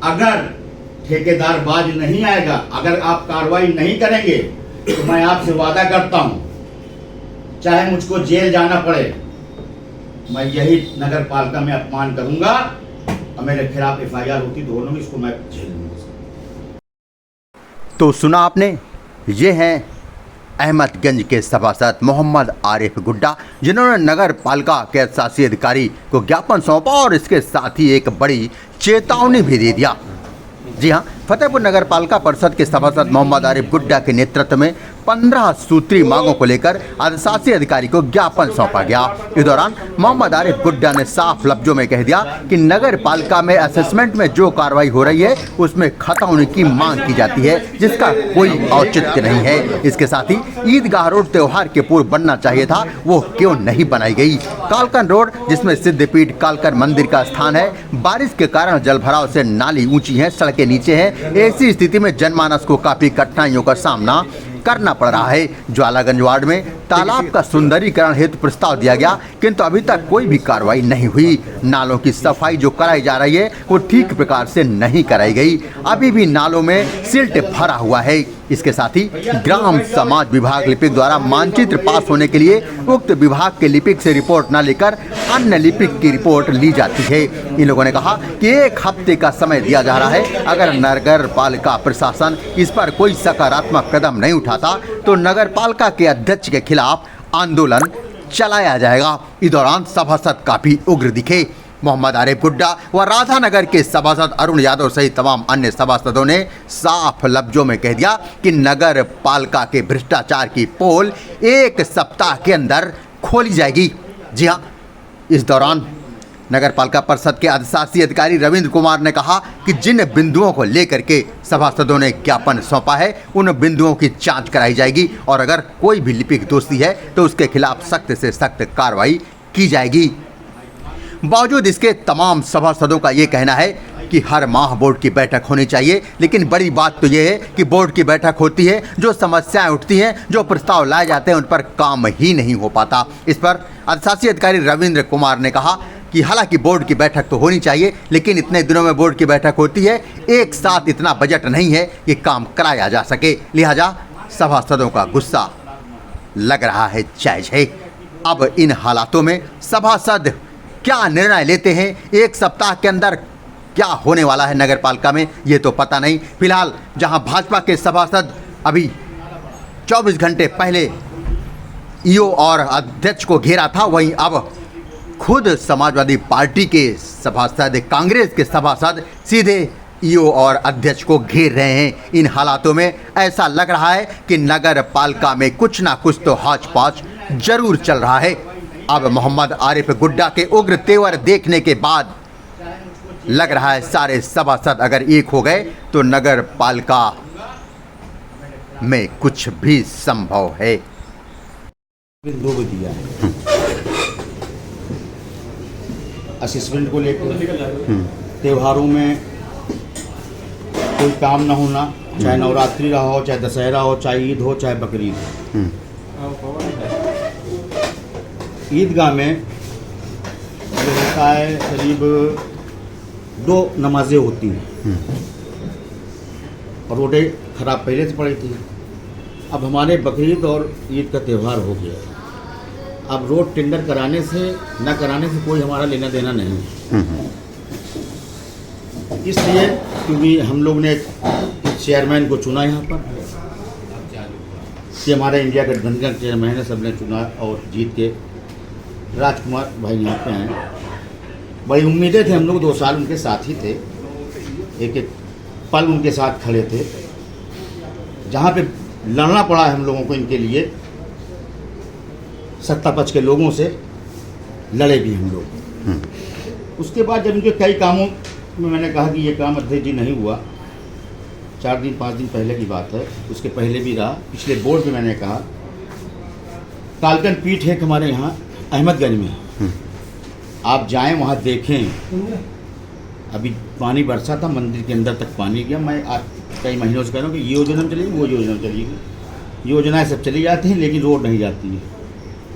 अगर ठेकेदार बाज नहीं आएगा, अगर आप कार्रवाई नहीं करेंगे तो मैं आपसे वादा करता हूं, चाहे मुझको जेल जाना पड़े, मैं यही नगर पालिका में अपमान करूंगा और मेरे खिलाफ FIR होती दोनों, इसको मैं झेल लूंगा। तो सुना आपने, ये हैं अहमदगंज के सभासद मोहम्मद आरिफ गुड्डा, जिन्होंने नगर पालिका के अधिशासी अधिकारी को ज्ञापन सौंपा और इसके साथ ही एक बड़ी चेतावनी भी दे दिया। जी हाँ, फतेहपुर नगर पालिका परिषद के सभासद मोहम्मद आरिफ गुड्डा के नेतृत्व में 15 सूत्री मांगों को लेकर अधिशासी अधिकारी को ज्ञापन सौंपा गया। इस दौरान मोहम्मद आरिफ गुड्डा ने साफ लफ्जों में कह दिया कि नगर पालिका में असेसमेंट में जो कार्रवाई हो रही है उसमें खता होने की मांग की जाती है, जिसका कोई औचित्य नहीं है। इसके साथ ही ईदगाह रोड त्योहार के पूर्व बनना चाहिए था, वो क्यों नहीं बनाई गई। कालकन रोड, जिसमें सिद्धपीठ कालकन मंदिर का स्थान है, बारिश के कारण जलभराव से नाली ऊंची है, सड़कें नीचे हैं। ऐसी स्थिति में जनमानस को काफी कठिनाइयों का सामना करना पड़ रहा है। ज्वालागंज वार्ड में तालाब का सुंदरीकरण हेतु प्रस्ताव दिया गया, किंतु अभी तक कोई भी कार्रवाई नहीं हुई। नालों की सफाई जो कराई जा रही है वो ठीक प्रकार से नहीं कराई गई, अभी भी नालों में सिल्ट भरा हुआ है। इसके साथ ही ग्राम समाज विभाग लिपिक द्वारा मानचित्र पास होने के लिए उक्त विभाग के लिपिक से रिपोर्ट न लेकर अन्य लिपिक की रिपोर्ट ली जाती है। इन लोगों ने कहा कि 1 हफ्ते का समय दिया जा रहा है, अगर नगर पालिका प्रशासन इस पर कोई सकारात्मक कदम नहीं उठाता तो नगर पालिका के अध्यक्ष के खिलाफ आंदोलन चलाया जाएगा। इस दौरान सभासद काफी उग्र दिखे। मोहम्मद आरिफ गुड्डा व राधानगर के सभासद अरुण यादव सहित तमाम अन्य सभासदों ने साफ लफ्जों में कह दिया कि नगर पालिका के भ्रष्टाचार की पोल 1 सप्ताह के अंदर खोली जाएगी। जी हाँ, इस दौरान नगर पालिका परिषद के अधिशासी अधिकारी रविंद्र कुमार ने कहा कि जिन बिंदुओं को लेकर के सभासदों ने ज्ञापन सौंपा है उन बिंदुओं की जांच कराई जाएगी और अगर कोई भी लिपिक दोषी है तो उसके खिलाफ सख्त से सख्त कार्रवाई की जाएगी। बावजूद इसके तमाम सभासदों का ये कहना है कि हर माह बोर्ड की बैठक होनी चाहिए, लेकिन बड़ी बात तो ये है कि बोर्ड की बैठक होती है, जो समस्याएं उठती हैं, जो प्रस्ताव लाए जाते हैं उन पर काम ही नहीं हो पाता। इस पर अधिशासी अधिकारी रविंद्र कुमार ने कहा कि हालांकि बोर्ड की बैठक तो होनी चाहिए, लेकिन इतने दिनों में बोर्ड की बैठक होती है, एक साथ इतना बजट नहीं है कि काम कराया जा सके, लिहाजा सभासदों का गुस्सा लग रहा है जायज है। अब इन हालातों में सभासद क्या निर्णय लेते हैं, 1 सप्ताह के अंदर क्या होने वाला है नगर पालिका में, ये तो पता नहीं। फिलहाल जहां भाजपा के सभासद अभी 24 घंटे पहले ईओ और अध्यक्ष को घेरा था, वहीं अब खुद समाजवादी पार्टी के सभासद, कांग्रेस के सभासद सीधे ईओ और अध्यक्ष को घेर रहे हैं। इन हालातों में ऐसा लग रहा है कि नगर पालिका में कुछ ना कुछ तो हौच पौच जरूर चल रहा है। अब मोहम्मद आरिफ गुड्डा के उग्र तेवर देखने के बाद लग रहा है सारे सभासद अगर एक हो गए तो नगर पालिका में कुछ भी संभव है। 2 को दिया है असेसमेंट को लेकर, त्योहारों में कोई काम ना होना, चाहे नवरात्रि रहा हो, चाहे दशहरा हो, चाहे ईद हो, चाहे बकरीद हो। ईदगाह में जो होता है करीब 2 नमाजें होती हैं और रोडें खराब पहले से पड़ी थी। अब हमारे बकरीद और ईद का त्यौहार हो गया, अब रोड टेंडर कराने से न कराने से कोई हमारा लेना देना नहीं है। इसलिए क्योंकि हम लोग ने चेयरमैन को चुना यहाँ पर, कि हमारे इंडिया गठबंधन का चेयरमैन है, सबने चुना और जीत के राजकुमार भाई यहाँ पे हैं। बड़ी उम्मीदें थे, हम लोग 2 साल उनके साथ ही थे, एक एक पल उनके साथ खड़े थे। जहाँ पे लड़ना पड़ा है हम लोगों को इनके लिए, सत्ता पक्ष के लोगों से लड़े भी हम लोग। उसके बाद जब इनके कई कामों में मैंने कहा कि ये काम अध्यक्ष जी नहीं हुआ, 4 दिन 5 दिन पहले की बात है, उसके पहले भी रहा, पिछले बोर्ड में मैंने कहा कालकन पीठ है हमारे यहाँ अहमदगंज में, आप जाएं वहाँ देखें। अभी पानी बरसा था, मंदिर के अंदर तक पानी गया। मैं आज कई महीनों से कह रहा हूँ कि ये योजना चलेगी, वो योजना चलेगी, योजनाएं सब चली जाती हैं लेकिन रोड नहीं जाती है।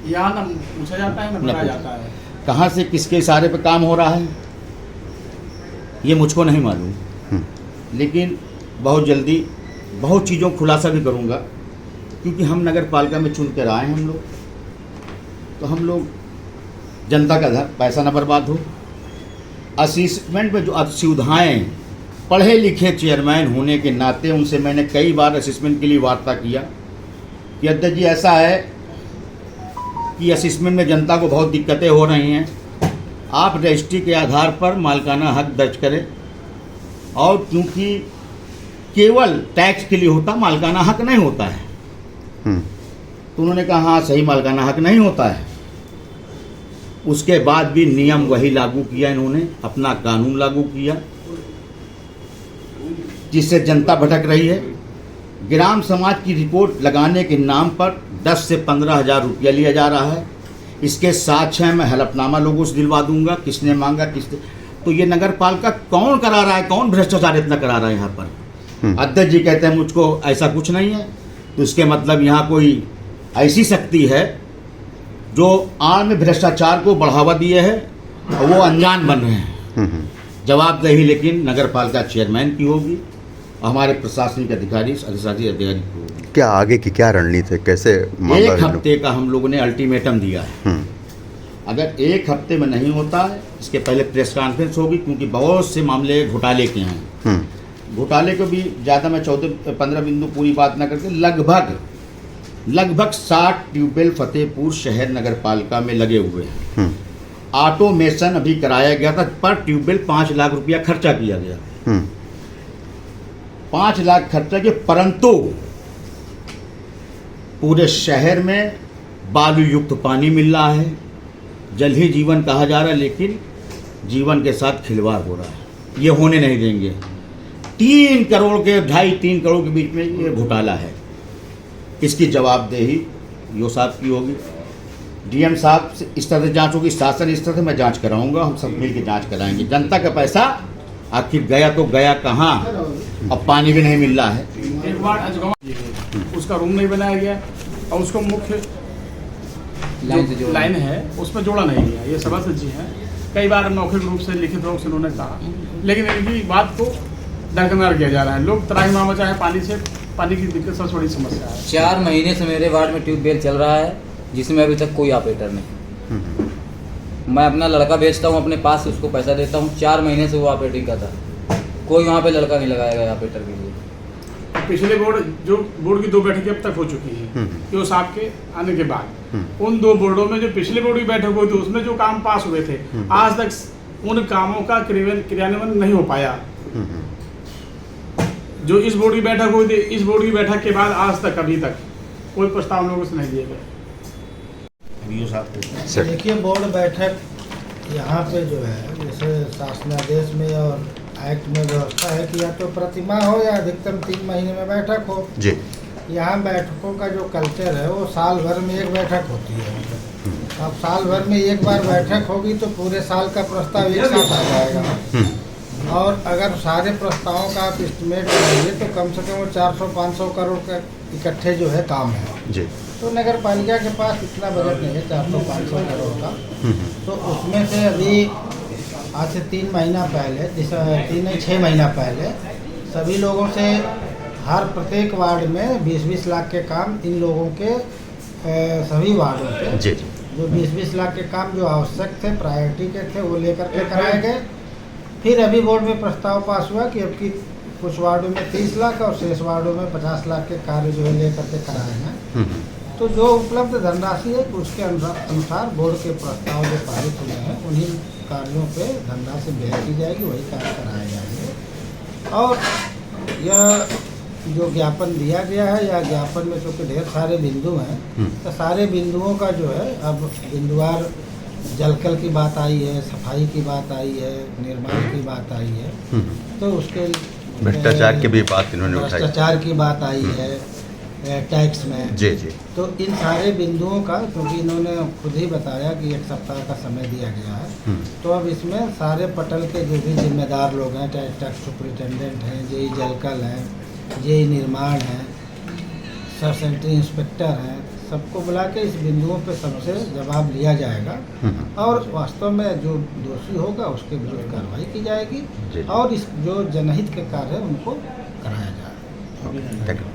यहाँ न पूछा जाता है न भरा जाता है। कहाँ से किसके इशारे पे काम हो रहा है ये मुझको नहीं मालूम। लेकिन बहुत जल्दी बहुत चीज़ों को खुलासा भी करूँगा, क्योंकि हम नगर पालिका में चुन कर आए हैं हम लोग, तो हम लोग जनता का पैसा न बर्बाद हो। असिस्मेंट में जो असुविधाएँ, पढ़े लिखे चेयरमैन होने के नाते उनसे मैंने कई बार असिस्मेंट के लिए वार्ता किया कि अध्यक्ष जी ऐसा है कि असिस्मेंट में जनता को बहुत दिक्कतें हो रही हैं, आप रजिस्ट्री के आधार पर मालिकाना हक दर्ज करें, और क्योंकि केवल टैक्स के लिए होता, मालिकाना हक नहीं होता है। तो उन्होंने कहा हाँ सही, मालिकाना हक नहीं होता है। उसके बाद भी नियम वही लागू किया इन्होंने, अपना कानून लागू किया, जिससे जनता भटक रही है। ग्राम समाज की रिपोर्ट लगाने के नाम पर 10 से 15 हज़ार रुपया लिया जा रहा है। इसके साथ है मैं हलफनामा लोगों से दिलवा दूंगा, किसने मांगा किसने। तो ये नगर पालिका कौन करा रहा है, कौन भ्रष्टाचार इतना करा रहा है यहाँ पर? अध्यक्ष जी कहते हैं मुझको ऐसा कुछ नहीं है, तो इसके मतलब यहाँ कोई ऐसी शक्ति है जो आड़ में भ्रष्टाचार को बढ़ावा दिए है और वो अनजान बन रहे हैं। जवाबदेही लेकिन नगर पालिका चेयरमैन की होगी, हमारे प्रशासनिक अधिकारी अधिशासी अधिकारी को होगी। क्या आगे की क्या रणनीति है, कैसे एक हफ्ते का हम लोगों ने अल्टीमेटम दिया है। अगर एक हफ्ते में नहीं होता है, इसके पहले प्रेस कॉन्फ्रेंस होगी, क्योंकि बहुत से मामले घोटाले के हैं। घोटाले को भी ज़्यादा मैं 14-15 बिंदु पूरी बात ना करके लगभग 60 ट्यूबवेल फतेहपुर शहर नगर पालिका में लगे हुए हैं। ऑटोमेशन अभी कराया गया था, पर ट्यूबवेल 5 लाख रुपया खर्चा किया गया। 5 लाख खर्चा किया, परंतु पूरे शहर में बालू युक्त पानी मिल रहा है। जल ही जीवन कहा जा रहा है, लेकिन जीवन के साथ खिलवाड़ हो रहा है। ये होने नहीं देंगे। 3 करोड़ के 2.5-3 करोड़ के बीच में ये घोटाला है। इसकी जवाबदेही यो साहब की होगी, डीएम साहब से इस तरह से जांच होगी, शासन इस तरह से मैं जांच कराऊंगा, हम सब मिल के जांच कराएंगे। जनता का पैसा आखिर गया तो गया कहाँ, अब पानी भी नहीं मिल रहा है। एक बार उसका रूम नहीं बनाया गया और उसको मुख्य लाइन है उसमें जोड़ा नहीं गया। ये सभासद जी हैं, कई बार मौखिक रूप से लिखित रूप से उन्होंने कहा, लेकिन इनकी बात को दरकिनार किया जा रहा है। लोग त्राही मामा चाहे पानी की दिक्कत सबसे बड़ी समस्या है। 4 महीने से मेरे वार्ड में ट्यूबवेल चल रहा है, जिसमें अभी तक कोई ऑपरेटर नहीं। मैं अपना लड़का भेजता हूँ अपने पास, उसको पैसा देता हूँ, 4 महीने से वो ऑपरेटिंग करता है, कोई वहाँ पे लड़का नहीं लगाया गया ऑपरेटर के लिए। पिछले बोर्ड की 2 बैठकें अब तक हो चुकी हैं कि उस आपके आने के बाद उन 2 बोर्डों में जो पिछले बोर्ड की बैठक हुई थी उसमें जो काम पास हुए थे, आज तक उन कामों का क्रियान्वयन नहीं हो पाया। जो इस बोर्ड की बैठक हुई थी, इस बोर्ड की बैठक के बाद आज तक अभी तक कोई प्रस्ताव लोगों से नहीं दिए गए। देखिए, बोर्ड बैठक यहाँ पे जो है, जैसे शासनादेश में और एक्ट में व्यवस्था है कि या तो प्रतिमा हो या अधिकतम 3 महीने में बैठक हो जी। यहाँ बैठकों का जो कल्चर है वो साल भर में एक बैठक होती है। अब साल भर में एक बार बैठक होगी तो पूरे साल का प्रस्ताव एक साथ आ जाएगा। और अगर सारे प्रस्तावों का आप एस्टिमेट लगाइए तो कम से कम 400-500 करोड़ का इकट्ठे जो है काम है जी। तो नगर पालिका के पास इतना बजट नहीं है 400-500 करोड़ का। तो उसमें से अभी आज से 3 महीना पहले, जैसे 6 महीना पहले सभी लोगों से हर प्रत्येक वार्ड में 20-20 लाख के काम इन लोगों के सभी वार्डों के जी जो 20-20 लाख के काम जो आवश्यक थे, प्रायोरिटी के थे, वो लेकर के कराए गए। फिर अभी बोर्ड में प्रस्ताव पास हुआ कि अब की कुछ वार्डों में 30 लाख और शेष वार्डों में 50 लाख के कार्य जो है लेकर के कराए हैं। तो जो उपलब्ध धनराशि है उसके अनुसार बोर्ड के प्रस्ताव जो पारित हुए हैं उन्हीं कार्यों पे धनराशि व्यय की जाएगी, वही कार्य कराए जाएंगे। और यह जो ज्ञापन दिया गया है या ज्ञापन में चूँकि ढेर सारे बिंदु हैं तो सारे बिंदुओं का जो है अब बिंदुवार जलकल की बात आई है, सफाई की बात आई है, निर्माण की बात आई है, तो उसके भ्रष्टाचार की भी बात इन्होंने उठाई, भ्रष्टाचार की बात आई है टैक्स में जी जी। तो इन सारे बिंदुओं का, क्योंकि इन्होंने खुद ही बताया कि 1 सप्ताह का समय दिया गया है, तो अब इसमें सारे पटल के जो भी जिम्मेदार लोग हैं, चाहे टैक्स सुपरिटेंडेंट हैं, जेई जलकल हैं, जेई निर्माण हैं, सब सेंट्री इंस्पेक्टर हैं, सबको बुला के इस बिंदुओं पे सबसे जवाब लिया जाएगा और वास्तव में जो दोषी होगा उसके विरुद्ध कार्रवाई की जाएगी जी। और इस जो जनहित के कार्य है उनको कराया जाएगा। Thank you.